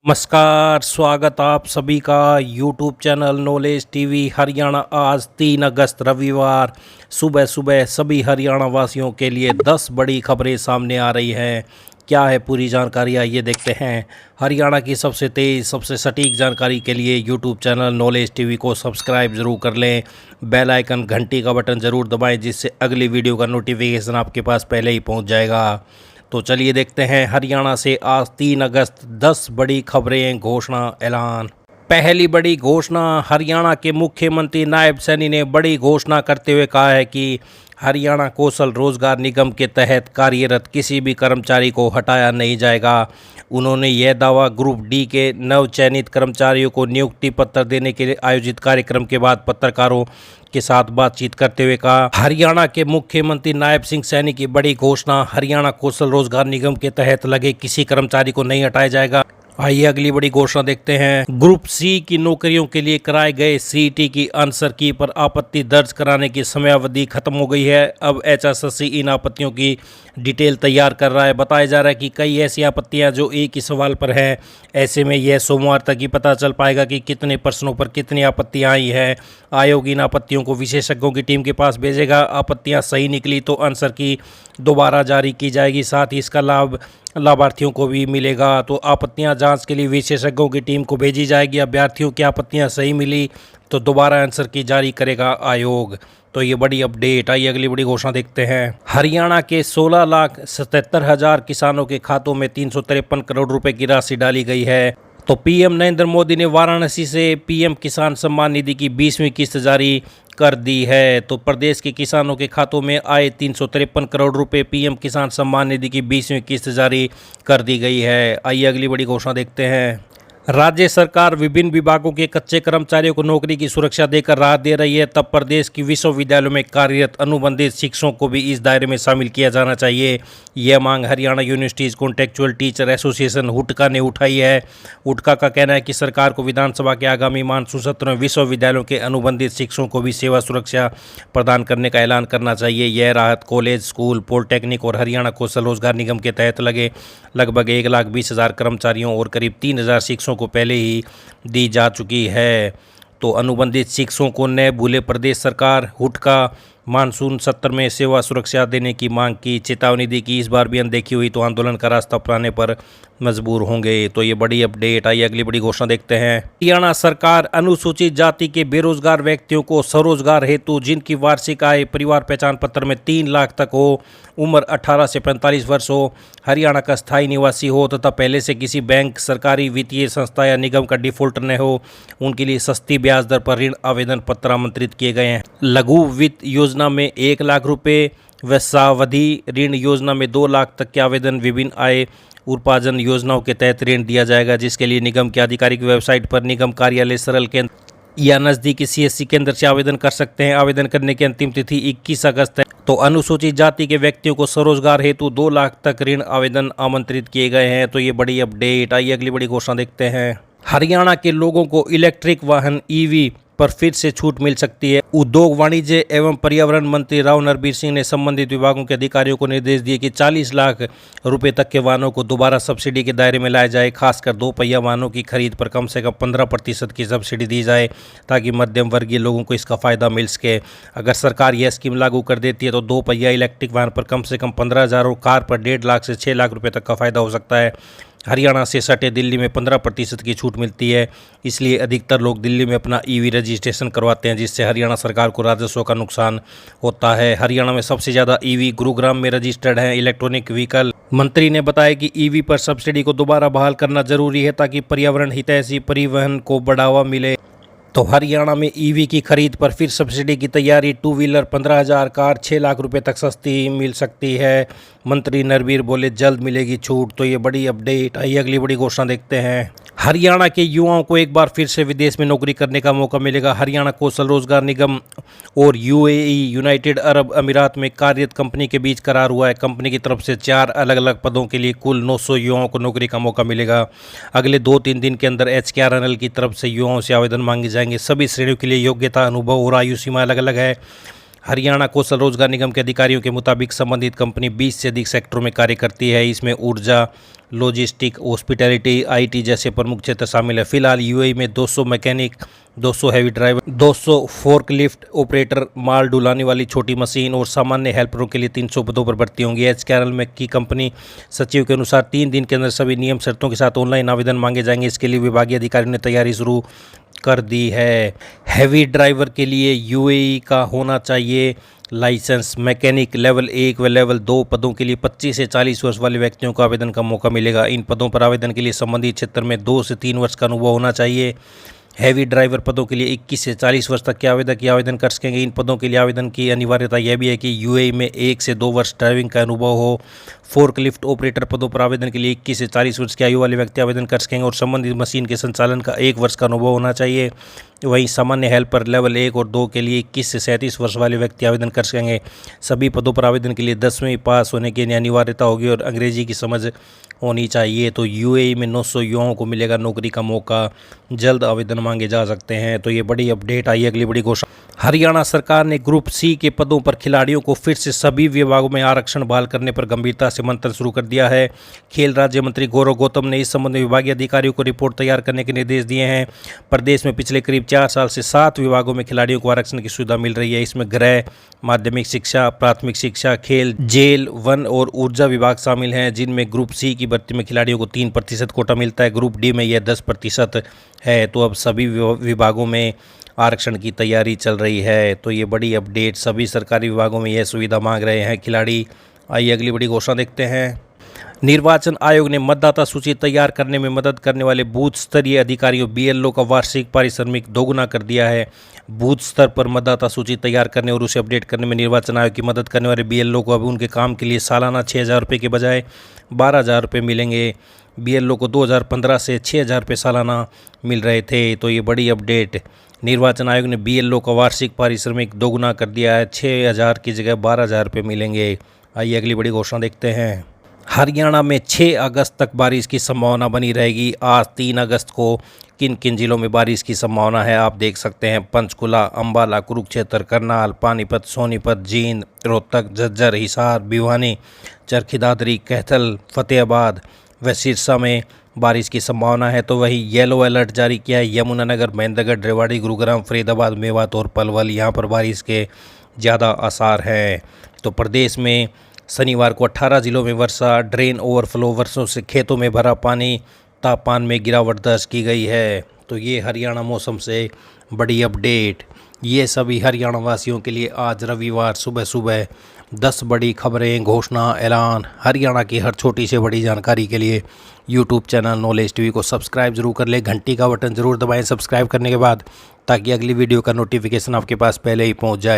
नमस्कार, स्वागत आप सभी का YouTube channel knowledge TV Haryana. आज 3 अगस्त रविवार सुबह सुबह सभी हरियाणा वासियों के लिए 10 बड़ी खबरें सामने आ रही हैं। क्या है पूरी जानकारी, आइए देखते हैं। हरियाणा की सबसे तेज़ सबसे सटीक जानकारी के लिए यूट्यूब चैनल नॉलेज टीवी को सब्सक्राइब ज़रूर कर लें। बेल आइकन घंटी का बटन ज़रूर दबाएं, जिससे अगली वीडियो का नोटिफिकेशन आपके पास पहले ही पहुंच जाएगा। तो चलिए देखते हैं हरियाणा से आज 3 अगस्त 10 बड़ी खबरें, घोषणा, ऐलान। पहली बड़ी घोषणा, हरियाणा के मुख्यमंत्री नायब सैनी ने बड़ी घोषणा करते हुए कहा है कि हरियाणा कौशल रोजगार निगम के तहत कार्यरत किसी भी कर्मचारी को हटाया नहीं जाएगा। उन्होंने यह दावा ग्रुप डी के नवचयनित कर्मचारियों को नियुक्ति पत्र देने के लिए आयोजित कार्यक्रम के बाद पत्रकारों के साथ बातचीत करते हुए कहा। हरियाणा के मुख्यमंत्री नायब सिंह सैनी की बड़ी घोषणा, हरियाणा कौशल रोजगार निगम के तहत लगे किसी कर्मचारी को नहीं हटाया जाएगा। आइए अगली बड़ी घोषणा देखते हैं। ग्रुप सी की नौकरियों के लिए कराए गए सीईटी की आंसर की पर आपत्ति दर्ज कराने की समयावधि खत्म हो गई है। अब एचएसएससी इन आपत्तियों की डिटेल तैयार कर रहा है। बताया जा रहा है कि कई ऐसी आपत्तियां जो एक ही सवाल पर हैं। ऐसे में यह सोमवार तक ही पता चल पाएगा कि कितने प्रश्नों पर कितनी आपत्तियां आई हैं। आयोग इन आपत्तियों को विशेषज्ञों की टीम के पास भेजेगा। आपत्तियां सही निकली तो आंसर की दोबारा जारी की जाएगी, साथ ही इसका लाभ लाभार्थियों को भी मिलेगा। तो आपत्तियां जांच के लिए विशेषज्ञों की टीम को भेजी जाएगी। अभ्यर्थियों की आपत्तियां सही मिली तो दोबारा आंसर की जारी करेगा आयोग। तो ये बड़ी अपडेट। आइए अगली बड़ी घोषणा देखते हैं। हरियाणा के 16,77,000 किसानों के खातों में 353 करोड़ रुपए की राशि डाली गई है। तो पीएम नरेंद्र मोदी ने वाराणसी से पीएम किसान सम्मान निधि की 20वीं किस्त जारी कर दी है। तो प्रदेश के किसानों के खातों में आए 353 करोड़ रुपए पीएम किसान सम्मान निधि की 20वीं किस्त जारी कर दी गई है। आइए अगली बड़ी घोषणा देखते हैं। राज्य सरकार विभिन्न विभागों के कच्चे कर्मचारियों को नौकरी की सुरक्षा देकर राहत दे रही है। तब प्रदेश की विश्वविद्यालयों में कार्यरत अनुबंधित शिक्षकों को भी इस दायरे में शामिल किया जाना चाहिए। यह मांग Haryana universities contractual teacher association हुडका ने उठाई है। हुडका का कहना है कि सरकार को विधानसभा के आगामी मानसून सत्र में विश्वविद्यालयों के अनुबंधित शिक्षकों को भी सेवा सुरक्षा प्रदान करने का ऐलान करना चाहिए। यह राहत कॉलेज, स्कूल, पॉलिटेक्निक और हरियाणा कौशल रोजगार निगम के तहत लगे लगभग 1,20,000 कर्मचारियों और करीब 3,000 शिक्षकों को पहले ही दी जा चुकी है। तो अनुबंधित शिक्षकों को न भूले प्रदेश सरकार। हुडका मानसून सत्र में सेवा सुरक्षा देने की मांग की, चेतावनी दी कि इस बार भी अनदेखी हुई तो आंदोलन का रास्ता अपनाने पर मजबूर होंगे। तो ये बड़ी अपडेट। आइए अगली बड़ी घोषणा देखते हैं। हरियाणा सरकार अनुसूचित जाति के बेरोजगार व्यक्तियों को स्वरोजगार हेतु जिनकी वार्षिक आय परिवार पहचान पत्र में 3 लाख तक हो, उम्र 18 से 45 वर्ष हो, हरियाणा का स्थायी निवासी हो तथा पहले से किसी बैंक, सरकारी वित्तीय संस्था या निगम का डिफॉल्टर न हो, उनके लिए सस्ती ब्याज दर पर ऋण आवेदन पत्र आमंत्रित किए गए हैं। लघु वित्त योजना में 1 लाख रुपए व सावधि ऋण योजना में 2 लाख तक के आवेदन विभिन्न आय उपार्जन योजनाओं के तहत ऋण दिया जाएगा, जिसके लिए निगम की आधिकारिक वेबसाइट पर निगम कार्यालय, सरल केंद्र या नज़दीकी सीएससी केंद्र से आवेदन कर सकते हैं। आवेदन करने की अंतिम तिथि 21 अगस्त है। तो अनुसूचित जाति के व्यक्तियों को स्वरोजगार हेतु 2 लाख तक ऋण आवेदन आमंत्रित किए गए हैं। तो ये बड़ी अपडेट। आइए अगली बड़ी घोषणा देखते हैं। हरियाणा के लोगों को इलेक्ट्रिक वाहन ईवी पर फिर से छूट मिल सकती है। उद्योग, वाणिज्य एवं पर्यावरण मंत्री राव नरबीर सिंह ने संबंधित विभागों के अधिकारियों को निर्देश दिए कि 40 लाख रुपए तक के वाहनों को दोबारा सब्सिडी के दायरे में लाया जाए। खासकर 2 पहिया वाहनों की खरीद पर कम से कम 15% की सब्सिडी दी जाए, ताकि मध्यम वर्गीय लोगों को इसका फायदा मिल सके। अगर सरकार यह स्कीम लागू कर देती है तो 2 पहिया इलेक्ट्रिक वाहन पर कम से कम 15,000 और कार पर 1.5 लाख से 6 लाख रुपये तक का फायदा हो सकता है। हरियाणा से सटे दिल्ली में 15% की छूट मिलती है, इसलिए अधिकतर लोग दिल्ली में अपना ईवी रजिस्ट्रेशन करवाते हैं, जिससे हरियाणा सरकार को राजस्व का नुकसान होता है। हरियाणा में सबसे ज़्यादा ईवी गुरुग्राम में रजिस्टर्ड हैं। इलेक्ट्रॉनिक व्हीकल मंत्री ने बताया कि ईवी पर सब्सिडी को दोबारा बहाल करना जरूरी है, ताकि पर्यावरण हितैषी परिवहन को बढ़ावा मिले। तो हरियाणा में ईवी की खरीद पर फिर सब्सिडी की तैयारी। 2 व्हीलर 15,000, कार 6 लाख रुपए तक सस्ती मिल सकती है। मंत्री नरबीर बोले जल्द मिलेगी छूट। तो ये बड़ी अपडेट। आइए अगली बड़ी घोषणा देखते हैं। हरियाणा के युवाओं को एक बार फिर से विदेश में नौकरी करने का मौका मिलेगा। हरियाणा कौशल रोजगार निगम और यूएई यूनाइटेड अरब अमीरात में कार्यरत कंपनी के बीच करार हुआ है। कंपनी की तरफ से 4 अलग अलग पदों के लिए कुल 900 युवाओं को नौकरी का मौका मिलेगा। अगले 2-3 दिन के अंदर एचकेआरएनएल की तरफ से युवाओं से आवेदन मांगे जाएंगे। सभी श्रेणियों के लिए योग्यता, अनुभव और आयु सीमा अलग अलग है। हरियाणा कौशल रोजगार निगम के अधिकारियों के मुताबिक संबंधित कंपनी 20 से अधिक सेक्टरों में कार्य करती है। इसमें ऊर्जा, लॉजिस्टिक, हॉस्पिटैलिटी, आईटी जैसे प्रमुख क्षेत्र शामिल है। फिलहाल यूएई में 200 mechanic, 200 heavy driver, 200 forklift operator, माल ढुलाने वाली छोटी मशीन और सामान्य हेल्परों के लिए 300 पदों पर भर्ती होंगी। एच कैरल में की कंपनी सचिव के अनुसार 3 दिन के अंदर सभी नियम शर्तों के साथ ऑनलाइन आवेदन मांगे जाएंगे। इसके लिए विभागीय अधिकारियों ने तैयारी शुरू कर दी है। हैवी ड्राइवर के लिए यूएई का होना चाहिए लाइसेंस। मैकेनिक लेवल 1 व लेवल 2 पदों के लिए 25 से 40 वर्ष वाले व्यक्तियों को आवेदन का मौका मिलेगा। इन पदों पर आवेदन के लिए संबंधित क्षेत्र में 2 से 3 वर्ष का अनुभव होना चाहिए। हैवी ड्राइवर पदों के लिए 21 से 40 वर्ष तक के आवेदक ही आवेदन कर सकेंगे। इन पदों के लिए आवेदन की अनिवार्यता यह भी है कि यूएई में 1 से 2 वर्ष ड्राइविंग का अनुभव हो। फोर्कलिफ्ट ऑपरेटर पदों पर आवेदन के लिए 21 से 40 वर्ष की आयु वाले व्यक्ति आवेदन कर सकेंगे और संबंधित मशीन के संचालन का 1 वर्ष का अनुभव होना चाहिए। वहीं सामान्य हेल्पर लेवल 1 और 2 के लिए 21 से 37 वर्ष वाले व्यक्ति आवेदन कर सकेंगे। सभी पदों पर आवेदन के लिए 10वीं पास होने की अनिवार्यता होगी और अंग्रेजी की समझ होनी चाहिए। तो यूएई में 900 युवाओं को मिलेगा नौकरी का मौका। जल्द आवेदन मांगे जा सकते हैं। तो ये बड़ी अपडेट आई। अगली बड़ी घोषणा, हरियाणा सरकार ने ग्रुप सी के पदों पर खिलाड़ियों को फिर से सभी विभागों में आरक्षण बहाल करने पर गंभीरता से मंथन शुरू कर दिया है। खेल राज्य मंत्री गौरव गौतम ने इस संबंध में विभागीय अधिकारियों को रिपोर्ट तैयार करने के निर्देश दिए हैं। प्रदेश में पिछले करीब 4 साल से 7 विभागों में खिलाड़ियों को आरक्षण की सुविधा मिल रही है। इसमें गृह, माध्यमिक शिक्षा, प्राथमिक शिक्षा, खेल, जेल, वन और ऊर्जा विभाग शामिल हैं, जिनमें ग्रुप सी की भर्ती में खिलाड़ियों को 3% कोटा मिलता है। ग्रुप डी में यह 10% है। तो अब सभी विभागों में आरक्षण की तैयारी चल रही है। तो ये बड़ी अपडेट, सभी सरकारी विभागों में यह सुविधा मांग रहे हैं खिलाड़ी। आइए अगली बड़ी घोषणा देखते हैं। निर्वाचन आयोग ने मतदाता सूची तैयार करने में मदद करने वाले बूथ स्तरीय अधिकारियों बीएलओ का वार्षिक पारिश्रमिक दोगुना कर दिया है। बूथ स्तर पर मतदाता सूची तैयार करने और उसे अपडेट करने में निर्वाचन आयोग की मदद करने वाले बीएलओ को अब उनके काम के लिए सालाना 6,000 रुपये के बजाय 12,000 रुपये मिलेंगे। बीएलओ को 2015 से 6,000 रुपये सालाना मिल रहे थे। तो ये बड़ी अपडेट, निर्वाचन आयोग ने बीएलओ का वार्षिक पारिश्रमिक दोगुना कर दिया है। 6,000 की जगह 12,000 रुपये मिलेंगे। आइए अगली बड़ी घोषणा देखते हैं। हरियाणा में 6 अगस्त तक बारिश की संभावना बनी रहेगी। आज 3 अगस्त को किन किन जिलों में बारिश की संभावना है आप देख सकते हैं। पंचकुला, अंबाला, कुरुक्षेत्र, करनाल, पानीपत, सोनीपत, जींद, रोहतक, झज्जर, हिसार, भिवानी, चरखी दादरी, कैथल, फतेहाबाद व सिरसा में बारिश की संभावना है। तो वही येलो अलर्ट जारी किया है यमुनानगर, महेंद्रगढ़, रेवाड़ी, गुरुग्राम, फरीदाबाद, मेवात और पलवल। यहाँ पर बारिश के ज़्यादा आसार हैं। तो प्रदेश में शनिवार को 18 जिलों में वर्षा, ड्रेन ओवरफ्लो, वर्षों से खेतों में भरा पानी, तापमान में गिरावट दर्ज की गई है। तो ये हरियाणा मौसम से बड़ी अपडेट। ये सभी हरियाणा वासियों के लिए आज रविवार सुबह सुबह 10 बड़ी खबरें, घोषणा, ऐलान। हरियाणा की हर छोटी से बड़ी जानकारी के लिए यूट्यूब चैनल नॉलेज टीवी को सब्सक्राइब जरूर कर लें। घंटी का बटन जरूर दबाएं सब्सक्राइब करने के बाद, ताकि अगली वीडियो का नोटिफिकेशन आपके पास पहले ही पहुंच जाए।